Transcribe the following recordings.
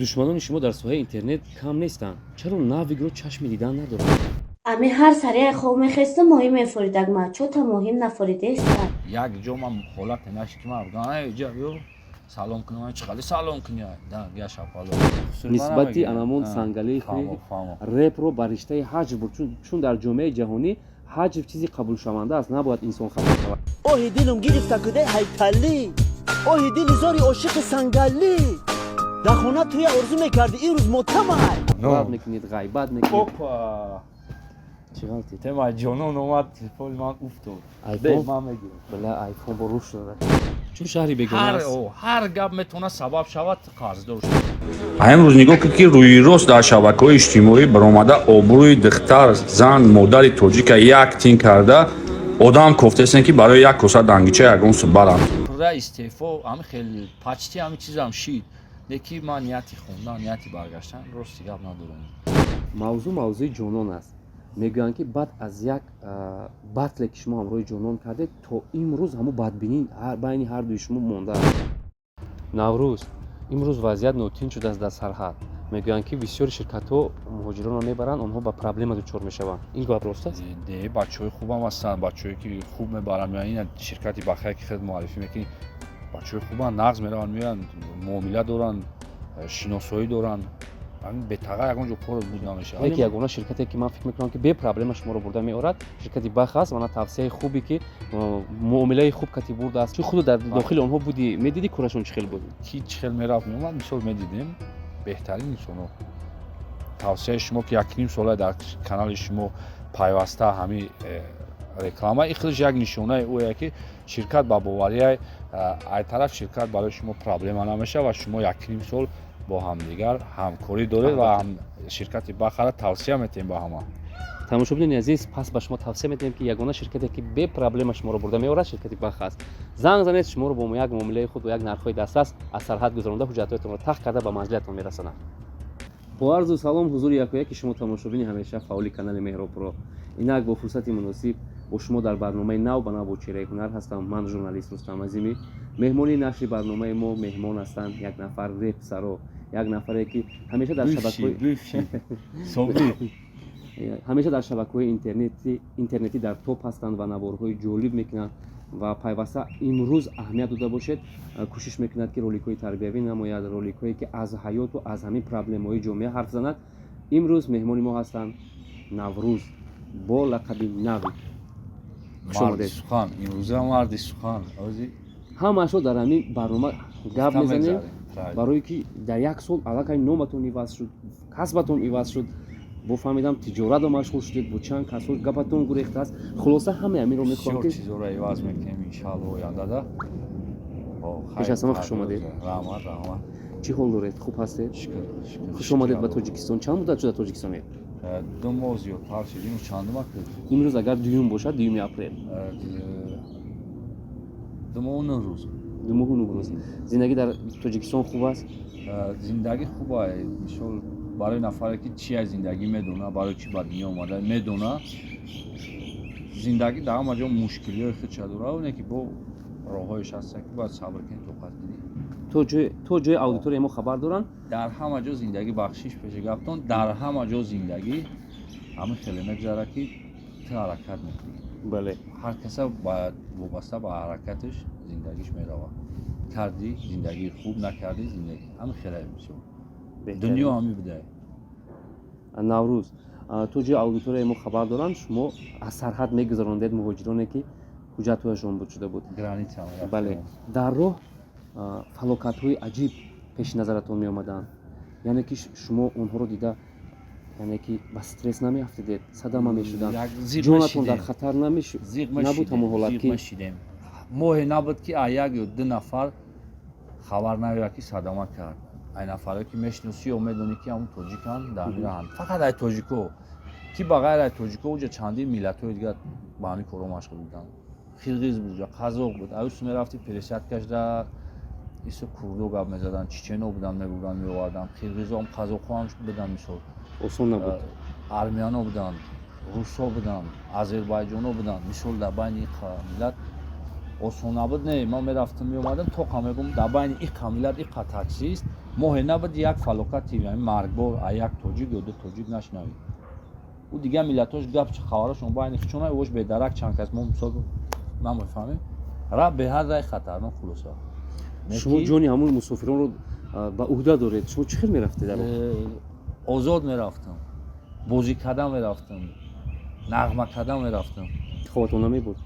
دشمنان شما در ساحه اینترنت کم نیستن. چرا ناویگ رو چشم دیدن ندارن؟ امی هر سریع خوب میخسته ماهی میفریدگ ما چو تا ماهیم نفریده است. یک جا من حالت نشکی من بگم اینجا بیو سلام کنم چقدر سلام کنی دم یا شپالو نسبتی انامون سنگلی خوی رپ رو بر رشته حجر بود چون در جامعه جهانی حجر چیزی قبول شونده است، نباید انسان خطا شود. اوه دلم گرفت کده هیکلی اوه دل زاری عاشق سنگلی در خونه توی ارزو میکردی این روز متمای بد میکنید، غیبت میکنید. اوپا چی غلطی؟ تما جانون اومد تلفن من افتاد آیفون من میگیرم بله آیفون با روش داره. چون شهری بگم است هر گپ میتونه سبب شود قرضدار شد. امروز نگاه که روی راست در شبکه‌های اجتماعی برآمده آبروی دختر زن مادر تاجیک یک تین کرده آدم گفته است که برای یک کاسه دنگیچه یگان برند را استعفا همه خیلی پچتی همه چیز هم شید لیکی من نیتی خوندن نیتی برگشتن راستی گپ ندارم. موضوع جنون است. میگویند که بعد از یک بطلی که شما همراه جنون کرده تا امروز همون بدبینی بین هر دوی شما مونده است. نوروز امروز وضعیت نوتین شده است در سرحد. میگویند که بسیاری شرکت‌ها مهاجران رو میبرند، آنها با پرابلم دچار میشوند. این گپ راست است؟ ده بچهای خوبم هستن، بچه‌ای که خوب میبرن میان این شرکتی بخیر که خود معرفی میکنی بچهای خوبن نقض میرن میان معامله دارن شناسایی دارن همین به تقا یگان جو پر بود نمیشه. یکی یگانه شرکتی که من فکر میکنم که به پرابلم شما رو برده میآورد شرکتی بخ است. من توصیه خوبی که معامله خوب کتی برده است. چون خود در داخل آنها بودی میدیدی کارشون چه خیلی بود؟ کی چه خیلی میرفت میومد مثال میدیدیم بهترین انسانو. توصیه شما که یک نیم ساله در کانال شما پیوسته همین реклама ихлиш як нишонаи ое ки ширкат ба боварияи ай тараф ширкат барои шумо проблема намеша ва шумо якним сол бо ҳамдигар ҳамкорӣ доред ва ширкати бахара тавсия метем ба ҳама. тамошобини азиз, пас ба шумо тавсия метем ки ягона ширкате ки бе проблема шуморо бурда меорад ширкати бах аст. занг занед шуморо бо як муомилаи худ ва як нархҳои дастрас аз сарҳад гузаронда ҳуҷҷатҳоятонро тах карда ба манзилатон мерасонад. бо арзу салом ҳузури якояки шумо тамошобини ҳамеша фаъоли канали меҳробро, инак бо фурсати муносиб бо шумо дар барномаи нав ба нав бо чеҳраи ҳунар ҳастам. ман журналист Рустам Азимӣ. меҳмони нашри барномаи мо меҳмон ҳастанд як нафар репсаро, як нафаре ки ҳамеша дар шабакаҳои интернетӣ дар топ ҳастанд ва наворҳои ҷолиб мекунанд ва пайваста имрӯз аҳамият дода бошед кӯшиш мекунад ки роликҳои тарбиявӣ намояд, роликҳое ки аз ҳаёту аз ҳамин проблемаҳои ҷомеа ҳарф занад. имрӯз меҳмони мо ҳастанд Наврӯз бо лақаби Навик. марди сухан имрӯза марди сухан ҳамаашро дар ҳамин барнома гап мезанем барое ки дар як сол аллакай номатон иваз шуд, касбатон иваз шуд, бо фаҳмидам тиҷоратро машғул шудед, бо чанд касо гапатон гурехтааст. хулоса ҳамаи ҳаминро мехоҳам ки чизоро иваз мекунем иншаллоҳ ояндада. пеш аз ҳама хуш омадед. раҳмат чӣ ҳол доред? хуб ҳастед? шукр хуш омадед ба тоҷикистон. чанд муддат шуда тоҷикистон меед? 2 моҳ зиёдтар шудим чандума имрӯз агар дуюм бошад дуюми апрел 2 моҳу 9 рӯз 2 моҳу 9 рӯз. зиндагӣ дар тоҷикистон хуб аст? зиндагӣ хуб аст. мисол барои нафаре ки чия зиндагӣ медона, барои чӣ ба дунё омада медона, зиндагӣ дар ҳама ҷо мушкилиҳои худша дорад. оне ки бо роҳҳоеш ҳаст ки бояд сабр кунӣ, тоқат кунӣ. то ҷои аудиторияи мо хабар доранд дар ҳама ҷо зиндагӣ бахшиш пеши гаптон дар ҳама ҷо зиндагӣ ҳамин хеле мегузара ки ту ҳаракат мекунӣ. бале ҳар каса бояд вобаста ба ҳаракаташ зиндагиш меравад. кардӣ зиндагии хуб, накардӣ зиндагӣ ҳамин хеле мисол дунё ҳамин будае. наврӯз то ҷои аудиторияи мо хабар доранд шумо аз сарҳад мегузарондед муҳоҷироне ки ҳуҷҷатҳояшон буд шуда буд. граница бале дар роҳ фалокатҳои аҷиб пеши назаратон меомаданд, яъне ки шумо онҳоро дида яъне ки ба стресс намеафтидед, садама мешуданд, ҷонатон дар хатар набуд ҳамон ҳолат ки моҳе набуд ки а як ё ду нафар хабар наёяд ки садама кард. ай нафаре ки мешиносӣ ё медонӣ ки ҳамун тоҷиканд дар мираҳанд. фақат ай тоҷико ки ба ғайр ай тоҷико уҷа чандин миллатҳои дигар ба ҳамин корҳо машғул буданд. қирғиз буд, қазоқ буд, авсу мерафти пересядкашда исо курдо гап мезаданд, чечено буданд мебурданд меоварданд, қирғизом қазоқҳо ҳам буданд. мисол осон набуд. армяно буданд, русо буданд, азербайҷоно буданд. мисол дар байни ин миллат осон набуд. не ман мерафтам меомадам тоқа мегум дар байни ин миллат ин қадр чист моҳе набоди як фалокати яъни маргбор аз як тоҷик ё ду тоҷик нашнавӣ. ӯ дига миллатош гап хабарашон байни чунай ош бедарак чанд кас мо мисол намефаҳмем. Ра беҳад рай хатарнок хулоса. шумо ҷони ҳамун мусофиронро ба уҳда доред. Шумо чӣ хел мерафтед дар он? озод мерафтам, бозӣ кардан мерафтам, нағма кардан мерафтам. Ховатон намебуд?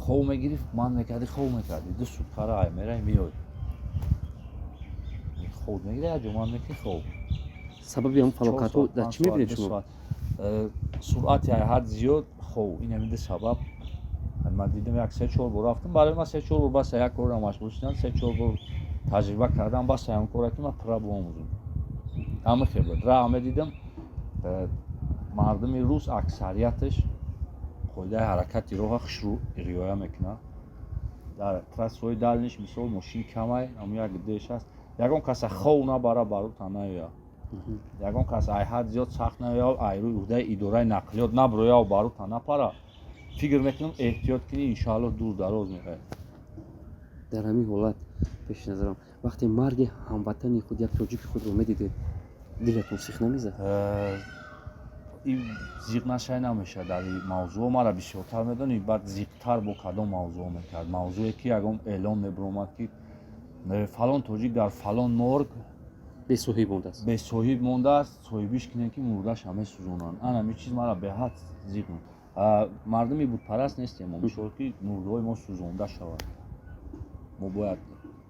хов мегирифт, ман мекарди, хов мекарди. Ду суткара ай мерай миёд. хов мегири аҷо ман мекӣ хов. Сабаби ҳамун фалокатҳо дар чӣ мебинед шумо? суръати ай ҳад зиёд хов. Ин ҳамида сабаб. Ман дидам як 3-4 бор рафтам. Барои ман 3-4 бор бас як корро машғул шудам, 3-4 бор таҷриба кардам, бас ҳамин корро ки ман проблем бузум. Ҳама хел ра ҳама дидам мардуми рус аксарияташ қоидаи ҳаракати роҳа хушрӯ риоя мекунад. Дар трассаҳои далниш мисол мошин камай, ҳамун як деш аст. Ягон каса хов набара барота наёяд. Ягон кас ай ҳад зиёд сахт наёяд, айрӯи уҳдаи идораи нақлиёт набирояд барота напара. фикр мекунам эҳтиёт кунӣ иншоаллоҳ дур дароз меравӣ. дар ҳамин ҳолат пеши назарам вақте марги ҳамватани худ як тоҷики худро медидед, дилатон сих намезад? ин зиқ нашай намешавад дар ин мавзӯъ. мара бисёртар медонӣ баъд зиқтар бо кадом мавзӯъ мекард. мавзӯе ки ягон эълон мебаромад ки фалон тоҷик дар фалон морг бесоҳиб мондааст. бесоҳиб мондааст, соҳибиш кинен ки мурдаша месӯзонанд. ан ҳамин чиз мара беҳад зиқ мекард. мардуми будпараст нестем мо. мисол ки мурдаҳои мо сӯзонда шавад. мо бояд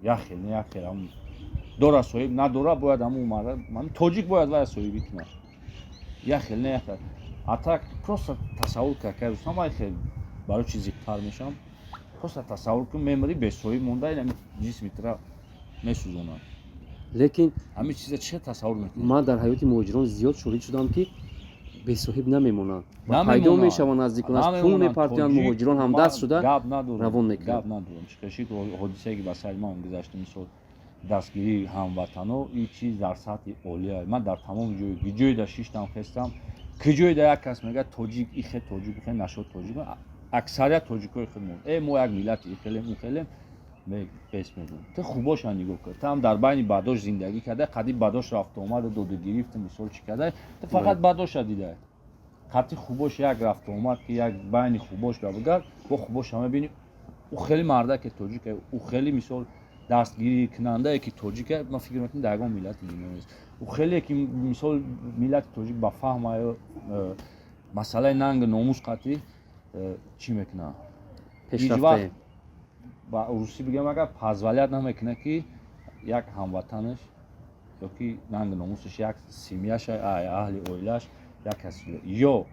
яхел не яхел ҳам дора соҳиб надора бояд ҳамун марда тоҷик бояд вая соҳибӣ кунад. яхел не яхел. атак просто тасаввур кард рустам ай хел барои чи зиқтар мешавам. просто тасаввур кун меморӣ бесоҳиб монда ин ҷисми тира месӯзонад. лекин ҳамин чиза чӣ тасаввур мекунӣ? ман дар ҳаёти муҳоҷирон зиёд шоҳид шудам ки бесоҳиб намемонанд ва намемонанд. пайдо мешаванд наздикон аст пул намемонанд. мепартоянд Тоҷик муҳоҷирон ҳамдаст шуда гап надорам. равон мекунанд. гап надорам. чиқашид ҳодисае ки ба сайри ман гузашта мисол дастгирии ҳамватано ин чиз дар сатҳи олия. ман дар тамоми ҷои гиҷоида шиштам хестам киҷоида як кас мегӯяд тоҷик ихе тоҷик ихе нашод тоҷик аксарият тоҷикои худ мо мо як миллати ихелем ухелем пес мегӯям. ту хубоша нигоҳ кар. ту ҳам дар байни бадош зиндагӣ карда қади бадош рафта омада доду гирифта мисол чӣ карда ту фақат бадоша дида қати хубош як рафта омад ки як байни хубош гавгар бо хубоша мебини ӯ хеле марда ки тоҷик ӯ хеле мисол дастгирӣ кунандае ки тоҷик ман фикр мекунам дар ягон миллати дунё нест. ӯ хеле ки мисол миллати тоҷик ба фаҳма ё масъалаи нанги номус қатӣ чӣ мекунад пешрафтаем. ба русӣ бигем агар позволят намекунад ки як ҳамватанаш ё ки нанги номусаш як семьяша аҳли оилааш як кас ё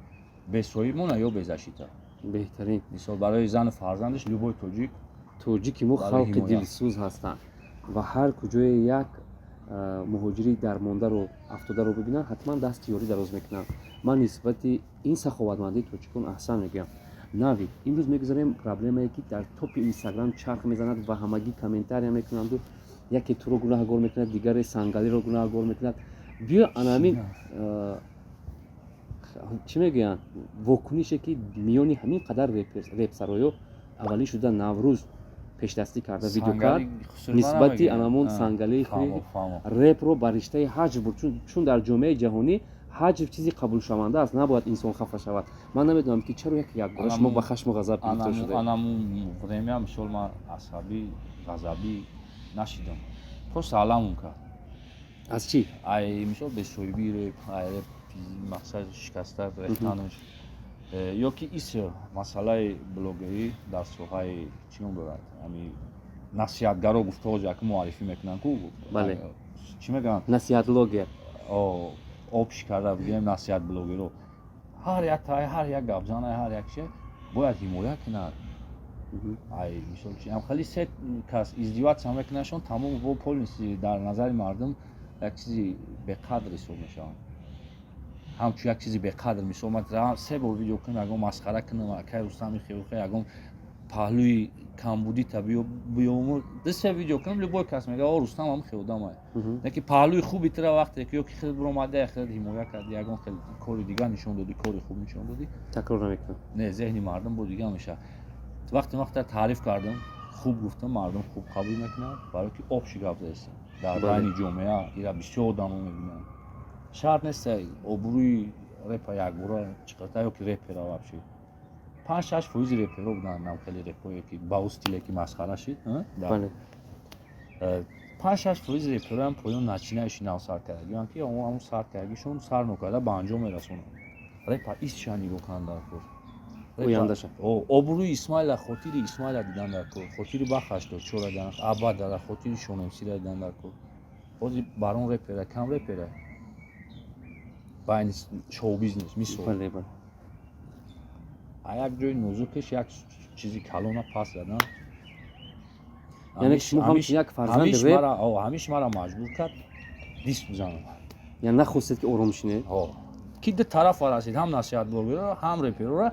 бесоҳиб монад ё безашита. беҳтарин мисол барои зану фарзандаш любой тоҷик тоҷики мо барои халқи ҳимоят. дилсӯз ҳастанд ва ҳар куҷое як муҳоҷири дармондаро афтодаро бибинанд ҳатман дасти ёрӣ дароз мекунанд. ман нисбати ин саховатмандии тоҷикон аҳсан мегӯям. навид имрӯз мегузарем проблемае ки дар топи инстаграм чарх мезанад ва ҳамагӣ комментария мекунанду яке туро гунаҳгор мекунад дигаре сангалиро гунаҳгор мекунад. биё анамин чӣ мегӯянд вокунише ки миёни ҳамин қадар репсароё аввалин шуда наврӯз пешдастӣ карда видео кард нисбати анамон сангалии репро ба риштаи ҳаҷр буд чун дар ҷомеаи ҷаҳонӣ ҳаҷр чизи қабулшаванда аст набояд инсон хафа шавад. ман намедонам ки чаро якбора шумо ба хашму ғазаб гирифта шуда анамун время мисол ман асабӣ ғазабӣ нашидам просто аламун кард аз чӣ ай мисол бесоҳибӣ реп ай реп мақсад шикаста рехтанаш ё ки ис масъалаи блогерӣ дар соҳаи чиён дорад ҳами насиҳатгаро гуфтоҳои як муаррифӣ мекунанд ку бале чӣ мегӯянд насиҳатлогер обши карда бигӯем насиҳат блогеро ҳар як гапзанай ҳар як чи бояд ҳимоя кунад. ай мисол чи хеле се кас издиватсия мекунашон тамом во полностью дар назари мардум як чизи беқадр ҳисоб мешаванд. ҳамчун як чизи беқадр мисол ман се бор видео кунам ягон масхара кунам акай рустами хеуха ягон паҳлӯи камбудӣ табиё биёму се видео кунам любой кас мегӯяд рустам ҳам хеудамай ки паҳлӯи хуби тира вақте ки ё ки хеле биромада хеле ҳимоя карди ягон хеле кори дигар нишон доди кори хуб нишон доди такрор намекунам. не зеҳни мардум бо дигар мешавад. вақте таъриф кардам хуб гуфтам мардум хуб қабул мекунад барои ки обши гап заистам дар Бале. байни ҷомеа ира бисёр одамо мебинам. Шарт нест обрӯи репа якбора чиқата ё ки репера вообще 5-6% реперо будан навхели репое ки ба ӯ стиле ки масхара шид бале 5-6% репероям поён начинаиши нав сар кардагиан ки ҳамун сар кардагишон сар нокарда ба анҷом мерасонанд. Репа истша нигоҳ кан дар кор. Ояндаша. Обрӯи Исмоила хотири Исмоила дидан дар кор. Хотири Бах84 дидан, Абадара хотири Шонемсира дидан дар кор. Ҳозир барон репера кам репера. Байни шоу бизнес мисол. бале бале А як ҷои нозукеш як чизи калона пас задан. яъне шумо ҳамчун як фарзанди реп ҳамиш мара маҷбур кард дист бизанам. яъне нахостед ки ором шинед. Ки ду тарафа расид, ҳам насиҳатборгиро, ҳам реперора.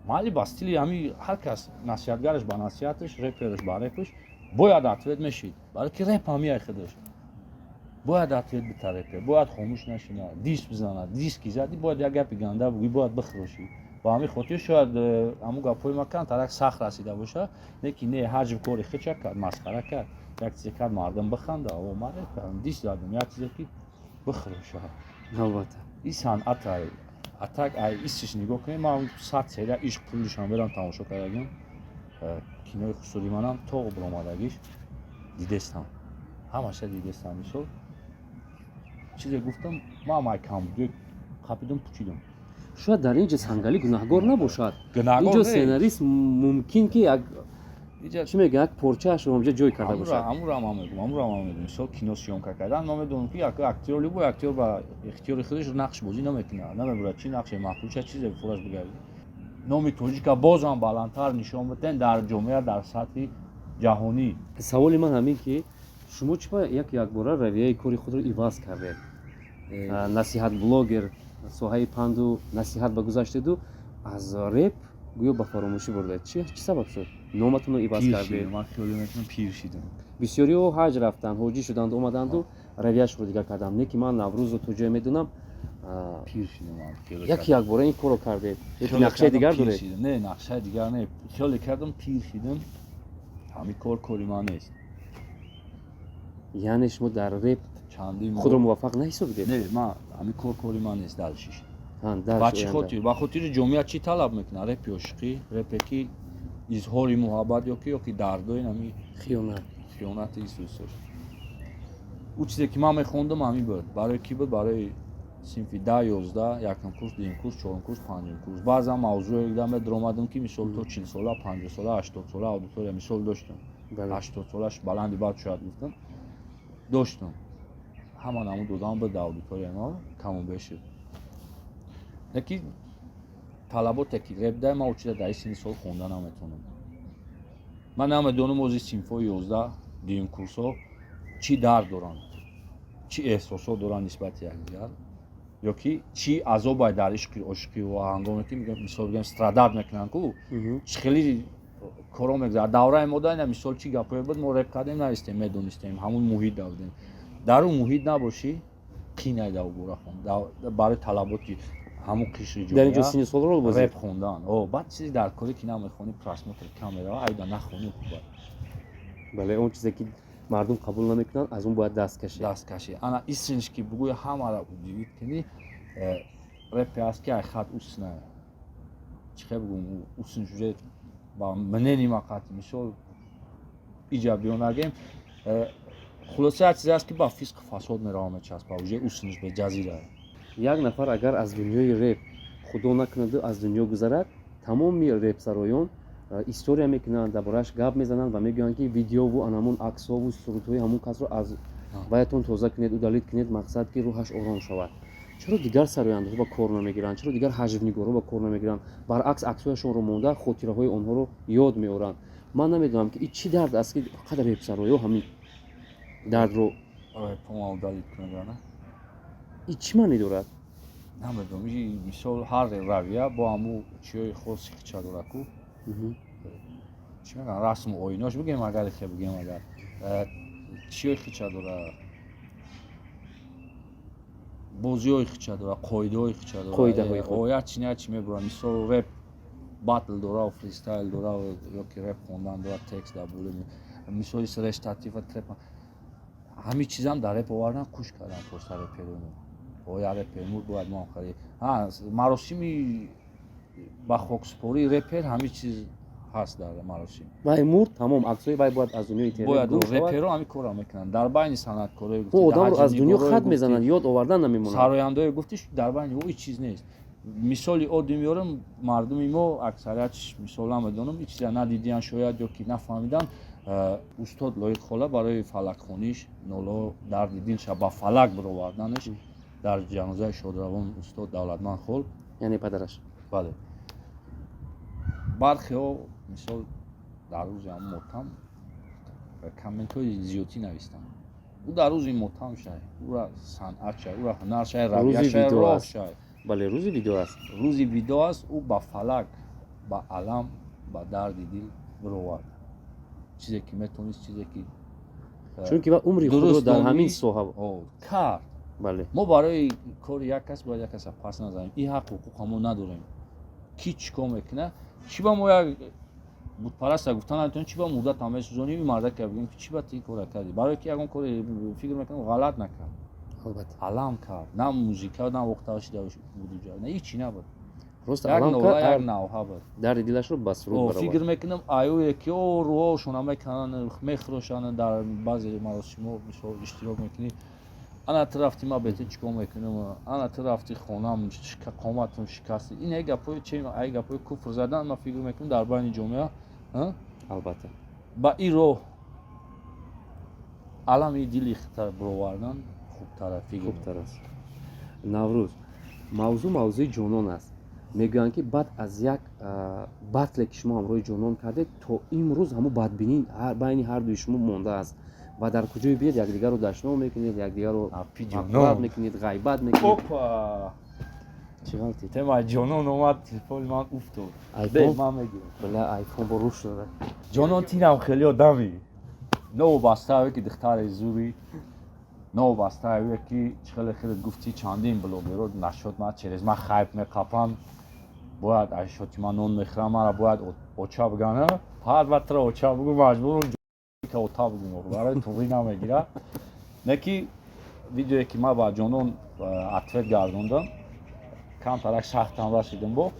Майли ба стили ҳами ҳар кас насиҳатгараш ба насиҳаташ, репераш ба репаш бояд ответ мешид. Барои ки реп ҳамияи худаш. Бояд ответ бита репер, бояд хомӯш нашинад, дист бизанад, дист ки зади бояд як гапи ганда бугӣ, бояд бихӯришӣ. Ба ҳамин хотир шояд ҳамун гапҳои макан тарак сахт расида боша, не ки не ҳаҷм кори хича кард, масхара кард, як чизе кард мардум биханда, ман реп кардам, дист задам, як чизе ки бихӯриша. албатта И санъат атак ай истиш нигоҳ кунем. Ман 100 серия ишқ пулишам берам тамошо кардагим. Кинои хусури манам то обромадагиш дидестам. Ҳамаша дидестам. Мисол чизе гуфтам, ман май камбуд қапидам пучидам. шояд дар ин ҷо сангалӣ гунаҳгор набошад. Гунаҳгор ин ҷо нест. сценарист мумкин ки як Иҷа чӣ мегӯям як порчаашро онҷо ҷой карда бошад. амура ман мегӯям, мисол кино сиёмка кардан ман медонам ки як актёр любой актёр ба ихтиёри худаш нақш бозӣ намекунад. Намебурад чӣ нақше маҳбуша чизе фураш бигарди. Номи тоҷика бозам баландтар нишон биден дар ҷомеа дар сатҳи ҷаҳонӣ. саволи ман ҳамин ки шумо чӣ якбора равияи кори худро иваз кардед. Насиҳат блогер соҳаи панду насиҳат ба гузаштеду аз реп гӯё ба фаромӯшӣ бурдед. Чӣ сабаб шуд номатонро иваз кардед? Ман хиёле мекунам пир шидам. бисёриҳо ҳаҷ рафтанд, ҳоҷӣ шуданду омаданду равияшро дигар карданд. Не ки ман Наврӯзро то ҷое медонам. Пир шидам. Якбора ин корро кардед. Нақшаи дигар доред? Не, нақшаи дигар не. Хиёле кардам пир шидам. Ҳамин кори ман нест. яъне шумо дар реп Чандин худро муваффақ наҳисобидед? не, ман ҳамин кори ман нест дар шиш. Дар ба чӣ хотир? Ба хотири ҷомеа чӣ талаб мекунад? Репи ошиқӣ, репе ки изҳори муҳаббат ё ки дардои нами хиёнат. хиёнати исӯсош. Ӯ чизе ки ман мехондам ҳамин буд. Барои ки буд? Барои синфи 10-11, якум курс, дуюм курс, чорум курс, панҷум курс. Баъзан мавзӯе дида медромадам ки мисол то 40 сола, 50 сола, 80 сола аудитория мисол доштам. 80 солаш баланди баъд шояд гуфтам. Доштам. Ҳама намуд додам буд аудитория ма каму беши. Яки талаботе ки реп дай ман учида дар сини сол хонда наметонам. Ман намедонам ози синфҳои 11 дуюм курсҳо чӣ дард доранд, чӣ эҳсосот доранд нисбати якдигар, ё ки чӣ азобай дар ошиқӣ ва ҳангоме ки мисол бигӯем страдат мекунанд ку чӣ хеле коро мегузарад. Давраи мо дайна мисол чӣ гапое буд, мо реп кардем наистем, медонистем, ҳамун муҳитда будем. Дар ӯ муҳит набошӣ, қинайда убора хонда барои талаботи ҳамун қишри ҷомеа. Дар ин ҷо сини солро бозӣ реп хондан. Баъд чизи дар коре ки намехонӣ, просмотр кам мерава, айда нахонӣ хуб. бале он чизе ки мардум қабул намекунанд аз он бояд даст кашӣ. Ана истинш ки бугӯя ҳамара удивид кини репе аст ки ай хат усна. Чӣ бигӯм усн журе ба мнени мақати мисол иҷа бионагем. Хулоса як чизе аст ки ба фисқ фасод мерава мечаспа, уже уснш бе ҷазира. як нафар агар аз дунёи реп худо накунаду аз дунё гузарад, тамоми репсароён история мекунанд, дар борааш гап мезананд ва мегӯянд ки видеову анамун аксову сурудҳои ҳамун касро аз ваятон тоза кунед, удалит кунед, мақсад ки рӯҳаш ором шавад. чаро дигар сарояндҳо ба кор намегиранд? Чаро дигар ҳаҷвнигорҳо ба кор намегиранд? Баръакс аксҳояшонро монда хотираҳои онҳоро ёд меоранд. Ман намедонам ки ин чӣ дард аст ки фақат репсароё ҳамин дардро удалит кунад. ин чӣ маъне дорад? Намедонам, мисол ҳар равия бо ҳамун чиҳои хоси хича дорад ку. Чӣ мегӯям, расму оинош бигем агар ихе бигем агар чиҳои хича дорад, бозиҳои хича дорад, қоидаҳои хича дорад. Як чӣ мебурад. Мисол реп батл дорад, фристайл дорад, ё ки реп хондан дорад, текст дар бӯли мисоли рештатива треп. همه چیزم در رپ آوردن کوش کردن پشت رپرونو باید رپرمون باید ما خرید ها مراسمی با خوکسپوری رپر همه چیز هست در مراسم вай мурд тамом аксои вай бояд аз дунёи интернет باید гум шавад. رپرو همین کارا میکنن در بین صنعتکارای ӯ одамро аз дунё хат گفتی мезанад ёд овардан намемонад. سراینده‌ای گفتیش در بین او هیچ چیز نیست مثالی عادی میارم مردم ما اکثریتش مثلا میدونم هیچ چیزی ندیدن شاید یا که نفهمیدن استاد لایق خاله برای فلک خونیش نولا درد دلش با فلک برآوردنش در جنازه شادروان استاد دولتمند خال яъне падараш. بله برخی ها مثال در روز هم ماتم کامنت های زیادی نوشتن او در روز ماتم شد او را صنعت شد او را هنر شد رویه شد ویدیو راه است. شد бале рӯзи видео аст. روزی ویدیو است او با فلک با علم با درد دل برآورد چیزی که میتونست چیزی که чунки ва умри худро дар ҳамин درست соҳа کرد бале ما برای کار یک کس باید یک کس پس نزنیم این حق حقوق ما نداریم کی چیکار میکنه چی با ما یک بودپرست گفتن نمیتونیم چی با مدت همه سوزونی این مرده که بگیم چی با تی کار کردی برای که اون کار فکر میکنم غلط نکرد албатта علم کرد نه موزیک نه وقتاش داشت بود جا نه هیچی نبود рост یک алам نولا кард یک نوها بود дарди дилашро ба суруд فکر баровард. میکنم آیو یکی او روشون میکنن میخروشن در بعضی مراسم‌ها مثلا اشتراک میکنی انا طرفتی ما بهت چیکار میکنم انا طرفتی خونم قامتم شکست این اگه پای چه اگه پای کفر زدن ما فکر میکنم در بین جامعه албатта با این رو علمی دلی خطر برآوردن خوبتره فکر хубтар аст. наврӯз мавзӯи ҷонон аст. мегӯянд ки баъд аз як батле ки шумо ҳамроҳи ҷонон кардед то имрӯз ҳамун бадбинӣ байни ҳардуи шумо мондааст ва дар куҷое биед якдигарро дашно мекунед якдигарро Апи ҷонон. ғафлат мекунед ғайбат мекунед. опа чӣ галти тема ҷонон омад телефони ман уфтод айфон ман мегирам била айфон бо руш шуда ҷонон тинам хеле одами новобастаое ки духтари зури новобастаое ки хеле хеле гуфти чандин блогеро нашод ман через ман хайп меқапам бояд айшоти ман нон мехӯрам мара бояд оча бигана ҳар вақтра оча бигу маҷбурам ка ота бигум барои туғӣ намегира не ки видеое ки ман ба ҷонон ответ гардондам камтарак шахтам расидам бо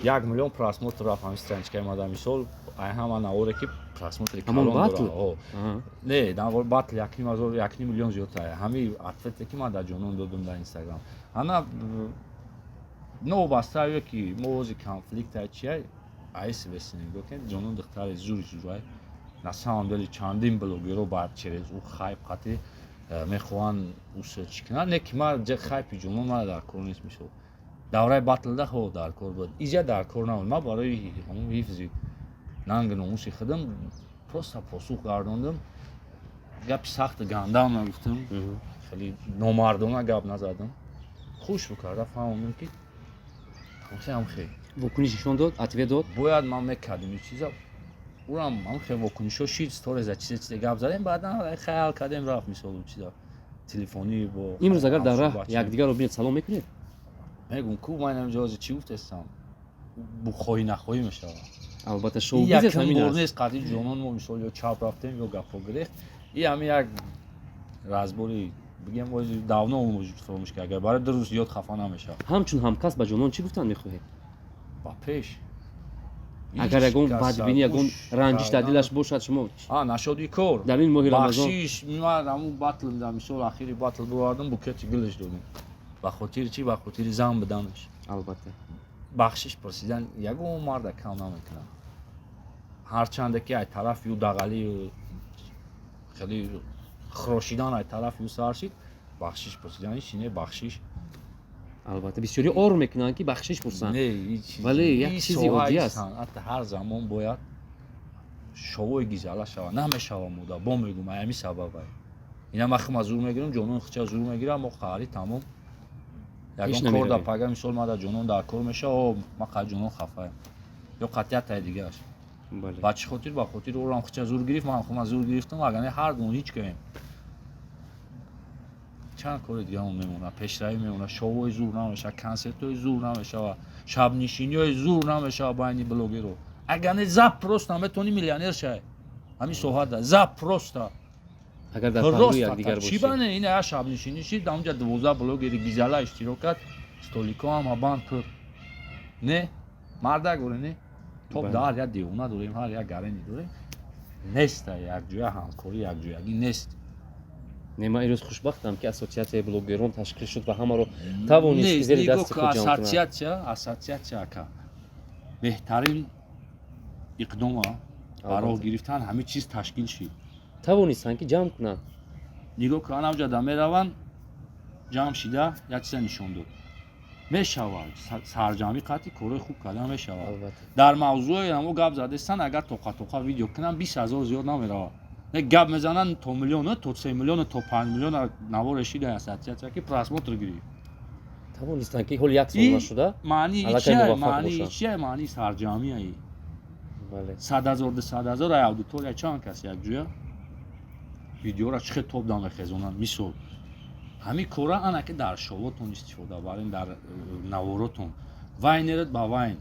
1 миллион просмотр рафт ҳамин страничкаи мада мисол ай ҳама наворе ки просмотри ҳамон калон батл? дора не навор батл 1 миллион зиёдтар ҳами ответе ки ман дар ҷонон додам дар инстаграм ана новобастаое ки мо ози конфликта чия айси весинем докен ҷонон духтари зури зурай на самом деле чандин блогеро баъд через ӯ хайп қати мехоҳанд усе чӣ кунанд не ки ман хайпи ҷонон мана дар кор нест мисол давраи батлда хо дар кор буд изя дар кор набуд ман барои ҳамун ҳифзи нанги номуси худам просто посух гардондам гапи сахту гандам нагуфтам хеле номардона гап назадам хуш бикарда фаҳмондам ки ҳамхе вокуниш нишон дод ответ дод бояд ман мекардам ин чиза урам ҳамхе вокунишо шид сториза чизе гап задем баъдан хаял кардем рафт мисол чиза телефонӣ бо имрӯз агар дар раҳ якдигарро бинед салом мекунед мегум ку ман ҳамҷози чӣ гуфтестам бу хоҳӣ нахоҳӣ мешавад албатта ин шоубизес якм ҳамин бор аст. нест қадри ҷонон мо мисол ё чап рафтем ё гапҳо гирехт ин ҳамин як разбори бигем давно фромӯш кард агар барои 2 рӯз зиёд хафа намешавад ҳамчун ҳамкас ба ҷонон чӣ гуфтан мехоҳед ба пеш агар ягон бадбинӣ ягон ранҷишта дилаш бошад шумо нашоди кор дар ин моҳи рамазон бахшиш ман ҳамун батл дар мисол ахири батл бувардам букети гулш додем ба хотири чӣ ба хотири зан биданаш албатта бахшиш пурсидан ягон марда кам намекунад ҳарчанде ки ай тараф ю дағалӣ хеле хӯрошидан ай тараф ю сар шид бахшиш пурсидан ҳичи не бахшиш албатта бисёри ор мекунанд ки бахшиш пурсанд не вале як чизи оддӣ аст санъат ҳар замон бояд шовои гизала шавад намешавад мода бо мегум ай ҳамин сабабай ина ман худам зур мегирам ҷонон хича зур мегирам мо қаҳри тамом ягон кор да пага мисол ман дар ҷонон дар кор мешавад ман қаҳри ҷонон хафаям ё қатъиятай дигааш бале ба чӣ хотир ба хотири орам хича зур гирифт ман худам зур гирифтам агар не ҳар гон ҳеҷ каем чанд кори дигаам мемонад пешравӣ мемонад шоуҳои зур намешавад консертҳои зур намешавад шабнишиниҳои зур намешавад байни блогеро агар не зап просто метавонӣ миллионер шавӣ ҳамин соҳада зап просто агар дар паҳлӯи якдигар Чӣ бошед. бане ин я шабнишинӣ шид ҳамҷа 12 блогери гизала иштирок кард столико ҳам ҳабанд курд не мардак буре не топ дар як девона дорем ҳар як гарени дорем нест якҷоя ҳамкорӣ якҷоягӣ нест Не, ман имрӯз хушбахтам ки ассотсиатсияи блогерон ташкил шуд ва ҳамаро тавонист ки зери дасти худ ҷамъ кунад. ассотсиатсия ка беҳтарин иқдома барои гирифтан ҳама чиз ташкил шид тавонистанд ки ҷамъ кунанд. нигоҳ кун ҳамҷода мераванд ҷамъ шида як чиза нишон дод мешавад сарҷамӣ қатъи корои хуб кардан мешавад Албатта. дар мавзӯи ҳамо гап задестан агар тоқа видео кунам 20 000 зиёд наmerавад гап мезананд то миллион то 3 миллион то 5 миллион навор решида ассотсиатсия ки просмотр гирифт тавонистанд ки ҳоли як сол нашуда маънии аллакай чия муваффақ маънии бошанд. чия маънии сарҷамияи бале 100 000 200 000 ай аудитория чанд кас якҷоя видеора чӣ хел топ дамехезонанд мисол ҳамин кора ана ки дар шовотон истифода барем дар наворотон вайнерат ба вайн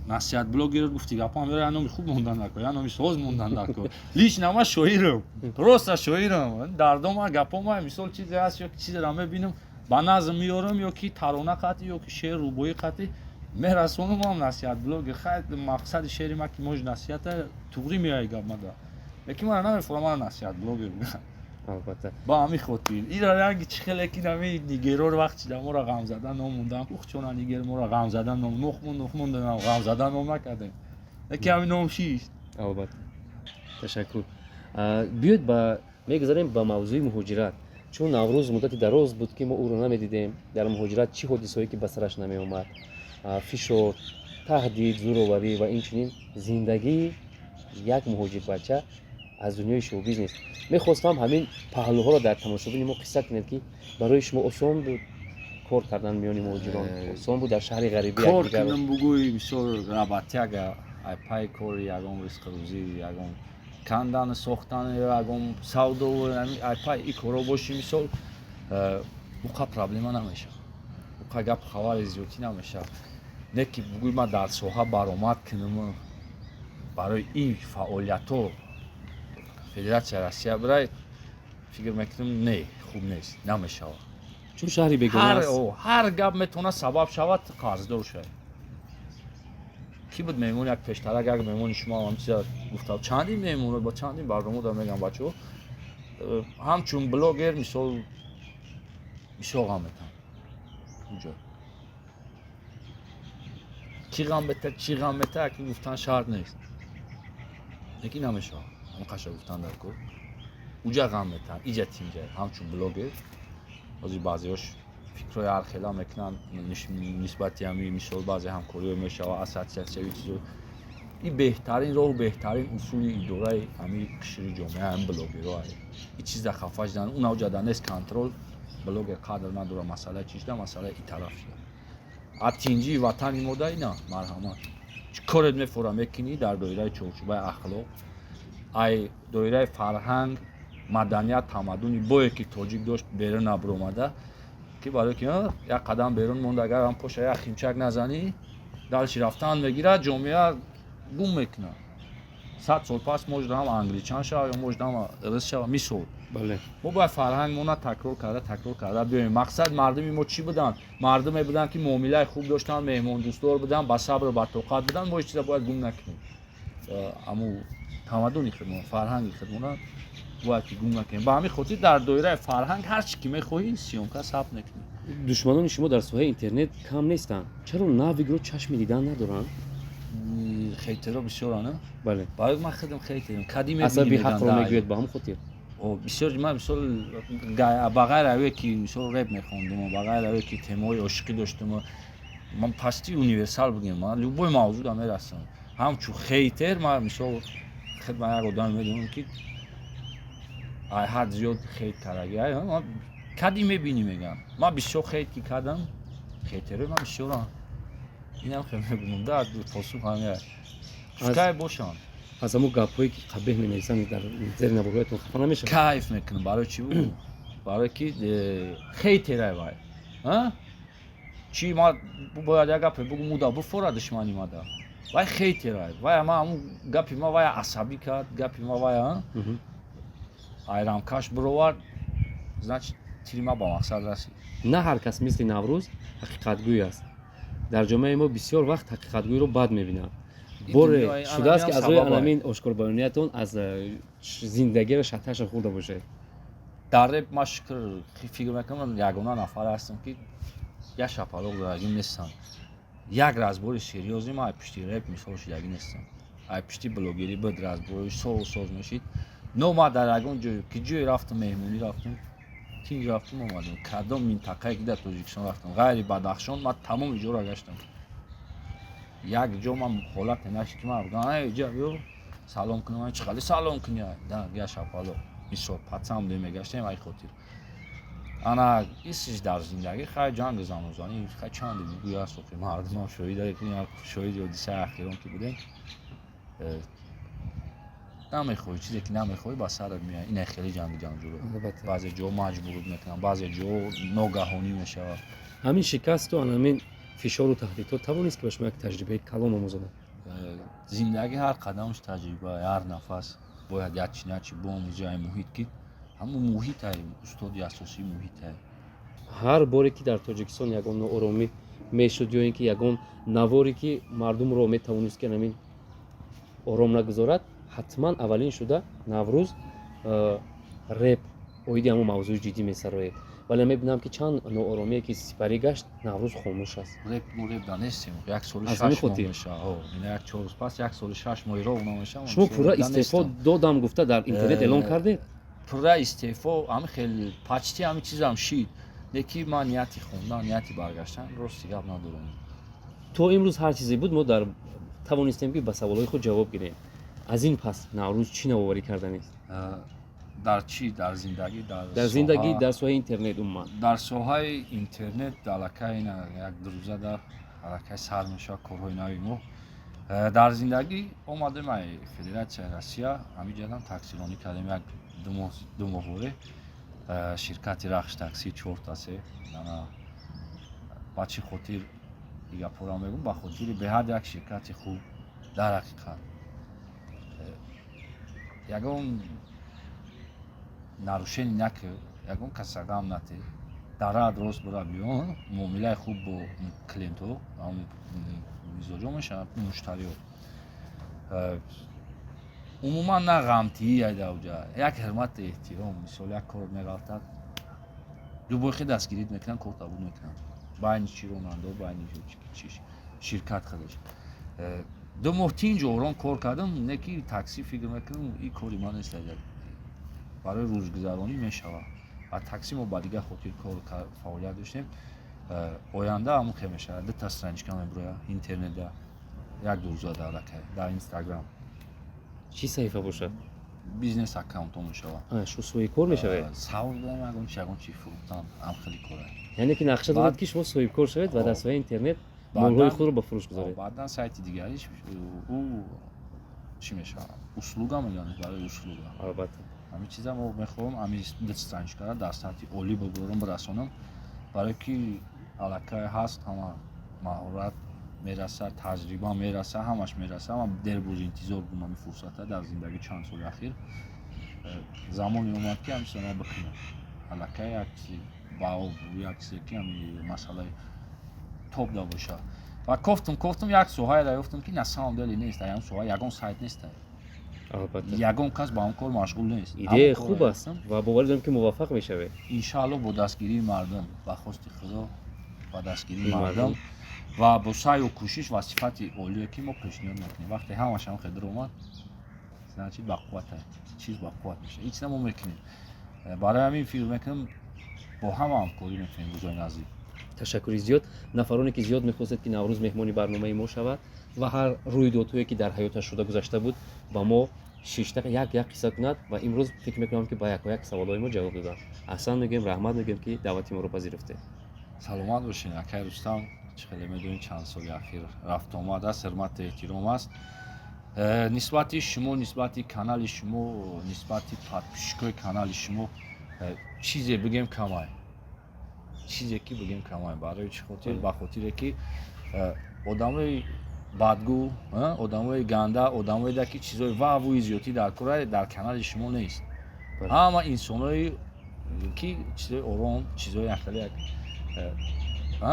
насиҳат блогерат гуфти гапам бера я номи хуб мондан накун я номи соз мондан накун лично ма шоирам просто шоирам дардома гапома мисол чизе ҳаст ё ки чизеро мебинам ба назм меёрам ё ки тарона қатъи ё ки шеър рубоӣ қатъи мерасонам ҳам насиҳат блогер хайр мақсади шеъри ма ки мош насиҳата туғри меояй гап мада лекин мана намефаҳмам мана насиҳат блогер будам албатта ба ҳамин хотир ира ранги чӣ хеле ки нами нигерор вақт чида моро ғам задан ном мондан ухчона нигер моро ғам задан ном нух монданам ғам задан ном накардем лекин ҳамин ном чист албатта ташаккур. Биёед ба мегузарем ба мавзӯи муҳоҷират, чун наврӯз муддати дароз буд ки мо ӯро намедидем. Дар муҳоҷират чӣ ҳодисае ки ба сараш намеомад, фишор, таҳдид, зӯроварӣ ва инчунин зиндагии як муҳоҷирбача аз дунёи шоу-бизнес. Мехостам ҳамин паҳлӯҳоро дар тамошобини мо қисса кунед ки барои шумо осон буд кор кардан миёни муҳоҷирон, осон буд дар шаҳри ғариби кор якдигарро. кунам бугӯи мисол рабатяга ай пай кори ягон ризқрӯзӣ ягон кандан сохтан ягон савдо ай пай и коро боши мисол буқа проблема намешавад буқа гап хабари зиёдӣ намешавад не ки бугӯи ман дар соҳа баромад кунам барои ин фаъолиятҳо федератсия россия бирай фикр мекунам не хуб нест намешавад Чун шаҳри бегона аст. ҳар гап метавонад сабаб шавад қарздор шавад ки буд меҳмон як пештарак як меҳмони шумо ҳам чиза гуфтам чандин меҳмонот ба чандин барномада мегам бачаҳо ҳамчун блогер мисол ғам метавонад уҷо ки ғам мета ки гуфтан шарт нест лекин намешавад ҳамқаша гуфтан дар кор уҷа ғам метавонад иҷа тинҷа ҳамчун блогер ҳозир баъзеҳош фикрҳои ҳархела мекунанд нисбати ҳамин мисол баъзе ҳамкориҳо мешавад ассотсиатсияви чизо ин беҳтарин роҳу беҳтарин усули идораи ҳамин қишри ҷомеа ҳамин блогеро ин чизда хафа шудан ун навҷада нест контрол блогер қадр надорад масъалаи чӣ шуда масъалаи ин тараф шуда а тинҷии ватани мода ина марҳамат чӣ корет мефора мекунӣ дар доираи чорчӯбаи ахлоқ ай доираи фарҳанг маданият тамаддуни бое ки тоҷик дошт берун набиромада ки барое ки як қадам берун монда агар ҳам поша як химчак назанӣ далши рафтан мегирад ҷомеа гум мекунад 100 сол пас мождам англичан шава ё мождам рус шава мисол бале мо бояд фарҳангмона такрор карда биёем мақсад мардуми мо чӣ буданд мардуме буданд ки муомилаи хуб доштанд меҳмондӯстдор буданд ба сабру ба тоқат буданд мо ҳеҷ чиза бояд гум накунем аму тамаддуни худмона фарҳанги худмона бояд ки гум накунем ба ҳамин хотир дар доираи фарҳанг ҳар чӣ ки мехоҳӣ сиёмка сабт мекунем душманони шумо дар соҳаи интернет кам нестанд. Чаро навигро чашми дидан надоранд? хейтеро бисёрана Бале. барои ман худам хейтерам кади асаби ҳақро мегӯяд ба ҳам хотир. бисёр ман мисол ба ғайр аве ки мисол реп мехондум ба ғайр аве ки темаҳои ошиқӣ доштум ман пасти универсал бугем ман любой мавзӯда мерасам ҳамчун хейтер ман мисол хидма як одаме медонам ки ай ҳад зиёд хейт караги кади мебинӣ мегам ман бисёр хейт ки кардам хейтерои ман бисёрам инам хел мегӯям да посух ҳамя шукай бошанд аз ҳамон гапҳое ки қабеҳ менависанд дар зери набогаятон хафа намешавад? кайф мекунам барои чӣ бугӯ барое ки хейтерай вай чӣ ман бояд як гапе бугӯ муда буфора душмани мада вай хейтерай вай ман ҳамун гапи ма вай асабӣ кард гапи ма вай айрамкаш бировар, значит тирима ба мақсад расид. на ҳар кас мисли Наврӯз ҳақиқатгӯй аст. дар ҷомеаи мо бисёр вақт ҳақиқатгӯйро бад мебинанд. боре дунёи шудааст ки анамиам аз рӯи сабаб анамин ошкорбаёниятон аз зиндагиро шаташа хӯрда бошед. дар реп ма шукр фикр мекунам ягона нафар ҳастам ки я шапалоқ дарагӣ нестам. як разбори серьёзи ма ай пишти реп мисол шудагӣ нестам. ай пишти блогерӣ бид разбори соз мешид. но ма дар ягон ҷое ки ҷое рафтам меҳмонӣ рафтам тинҷ рафтам омадам кадом минтақае ки дар Тоҷикистон рафтам ғайри Бадахшон ма тамоми ҷоро гаштам. як ҷо ман ҳолате нашид ки ман гуфтам ай ҷа биё салом кунам ай чӣ хали салом кунӣ да я шапалоқ мисол пацам бе мегаштем ай хотир ана исиш дар зиндагӣ хай ҷанги занозанӣ хай чанде мегӯяст охи мардумам шоҳиди ҳодисаи ахирон ки будем намехоҳӣ чизе ки намехоҳӣ ба сарат меояд ина хеле ҷанги ҷанҷӯро Албатта. баъзе ҷо маҷбурут мекунанд баъзе ҷо ногаҳонӣ мешавад. ҳамин шикасту анамин фишору таҳдидҳо тавонист ки ба шумо як таҷрибаи калон омӯзонад. зиндагӣ ҳар қадамаш таҷриба ҳар нафас бояд ячи начи бомӯзаи муҳит ки ҳамун муҳитае устоди асосии муҳитае. ҳар боре ки дар Тоҷикистон ягон нооромӣ мешуд ё ин ки ягон наворе ки мардумро метавонист ки анамин ором нагузорад ҳатман аввалин шуда Наврӯз реп оиди ҳамон мавзӯи ҷиддӣ месароед. вале мебинам ки чанд нооромие ки сипарӣ гашт Наврӯз хомӯш аст. реп да нестем як соли Аз 6 ҳамин моҳ хотир? мешавад ина як 4 рӯз пас як соли 6 моҳи ровно мешавад. шумо пурра истеъфо додам гуфта дар интернет эълон кардед. пурра истеъфо ҳами хеле почти ҳами чизам шид леки ман нияти хондан нияти баргаштан рости гап надорам. то имрӯз ҳар чизе буд мо дар тавонистем ки ба саволҳои худ ҷавоб гирем. аз ин пас Наврӯз чӣ навоварӣ карданист дар чӣ дар зиндагӣ дар зиндагӣ дар соҳаи интернет умуман? дар соҳаи интернет аллакай ина як дурӯза дар аллакай сар мешавад корҳои нави мо. дар зиндагӣ омадем ай Федератсияи Россия ҳамиҷадан таксиронӣ кардем як ду моҳворе ширкати Рахш такси 4 ана ба чӣ хотир гапҳоро мегӯм ба хотири беҳад як ширкати хуб дар ҳақиқат ягон нарушени накард ягон касагам нате дарад рост бура биён муомилаи хуб бо клиентҳо мизоҷо мешавад муштариҳо умуман на ғамтии айдавҷа як ҳурмату эҳтиром мисол як кор меғалтад дубохи дастгирит мекунанд кор табуд мекунанд байни чи ронандо байни ширкат худаш 2 моҳ тинҷ ором кор кардам неки такси фикр мекунам ин кори ман нест барои рӯзгузаронӣ мешавад ва такси мо ба дигар хотир кор фаъолият доштем оянда ҳамун хел мешавад 2 страничка меброяд интернетда як дурӯза далакай дар Инстаграм чӣ саҳифа бошад? бизнес аккаунтҳо мешавад шумо соҳиби кор мешавед? савол дорем ягон чи фурӯхтан ҳам хеле кора яъне ки нақша дорад ки шумо соҳибкор шавед ва дар соҳаи интернет молҳои худро ба фурӯш гузоред. баъдан сайти дигариш ӯ чӣ мешавад услуга мегӯянд барои услуга албатта ҳамин чиза мо мехоҳам ҳамин страничкара дар сатҳи олӣ бигорам бирасонам барое ки аллакай ҳаст ҳама маҳорат мерасад таҷриба мерасад ҳамаш мерасад ма дербоз интизор будам ҳамин фурсата дар зиндагӣ чанд соли ахир замоне омад ки ҳамин чиза ма бикунам аллакай як чизи баоб як чизе ки ҳамин масъалаи топ дабошад ва кофтум як соҳаеро ёфтам ки на самом деле нест ягон соҳа ягон сайт нест албатта ягон кас ба он кор машғул нест идея хуб аст ва бовар дорам ки муваффақ мешавед иншаалло бо дастгирии мардум ба хости худо ба дастгирии мардум ва бо саъю кӯшиш ва сифати олие ки мо пешниҳод мекунем вақте ҳамаш ҳам хедир омад значит ба қуввата чиз ба қувват мешавад ин чиза мо мекунем барои ҳамин фикр мекунам бо ҳама ҳамкорӣ мекунем рӯзои наздик. ташаккури зиёд. нафароне ки зиёд мехостед ки Наврӯз меҳмони барномаи мо шавад ва ҳар рӯйдодҳое ки дар ҳаёташ шуда гузашта буд ба мо 6 дақиқа як қисса кунад ва имрӯз фикр мекунам ки ба як саволҳои мо ҷавоб додам. аҳсан мегӯем, раҳмат мегӯем ки даъвати моро пазируфтед. саломат бошед акай Рустам чӣ хеле медонед чанд соли ахир рафтуомад аст ҳурмату эҳтиром аст нисбати шумо нисбати канали шумо нисбати подписчикои канали шумо чизе бигем камай чизе ки бигем камай барои чӣ хотир ба хотире ки одамои бадгӯ одамои ганда одамое ки чизои вавуи зиёдӣ дар кора дар канали шумо нест ҳама инсонҳои ки чизои ором чизои яхтали як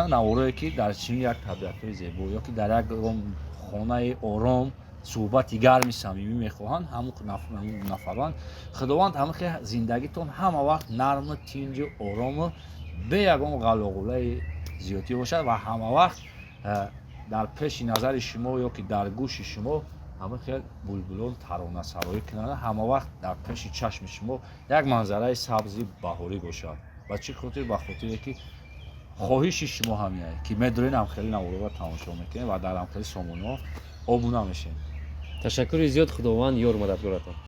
наворое ки дар чунин як табиатҳои зебо ё ки дар як хонаи ором суҳбати гарми самимӣ мехоҳанд ҳамон нафарон худованд ҳамахе зиндагитон ҳама вақт нарму тинҷу орому бе ягон ғалоғулаи зиёдӣ бошад ва ҳама вақт дар пеши назари шумо ё ки дар гӯши шумо ҳамахе булбулон таронасароӣ кунанда ҳама вақт дар пеши чашми шумо як манзараи сабзи баҳорӣ бошад. Ба чӣ хотир? Ба хотире ки хоҳиши шумо ҳамин ки медорен ҳамхели навораро тамошо мекунед ва дар ҳамхели сомонаҳо обуна мешавед. ташаккури зиёд. Худованд ёр мададгоратон.